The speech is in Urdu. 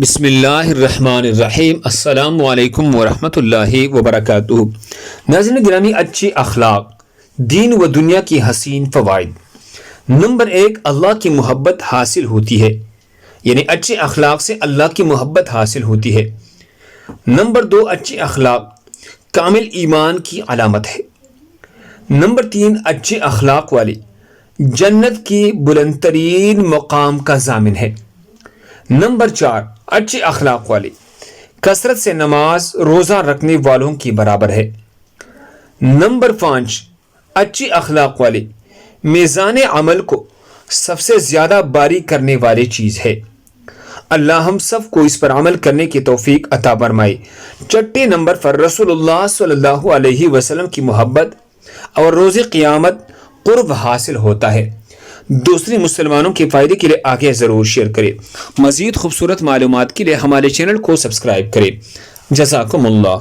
بسم اللہ الرحمن الرحیم۔ السلام علیکم ورحمۃ اللہ وبرکاتہ۔ ناظرین گرامی، اچھی اخلاق دین و دنیا کی حسین فوائد۔ نمبر 1، اللہ کی محبت حاصل ہوتی ہے، یعنی اچھے اخلاق سے اللہ کی محبت حاصل ہوتی ہے۔ نمبر 2، اچھے اخلاق کامل ایمان کی علامت ہے۔ نمبر 3، اچھے اخلاق والے جنت کی بلند ترین مقام کا ضامن ہے۔ نمبر 4، اچھے اخلاق والے کثرت سے نماز روزہ رکھنے والوں کی برابر ہے۔ نمبر 5، اچھے اخلاق والے میزان عمل کو سب سے زیادہ باری کرنے والی چیز ہے۔ اللہ ہم سب کو اس پر عمل کرنے کی توفیق عطا فرمائے۔ چھٹے نمبر پر رسول اللہ صلی اللہ علیہ وسلم کی محبت اور روز قیامت قرب حاصل ہوتا ہے۔ دوسرے مسلمانوں کے فائدے کے لیے آگے ضرور شیئر کریں۔ مزید خوبصورت معلومات کے لیے ہمارے چینل کو سبسکرائب کریں۔ جزاکم اللہ۔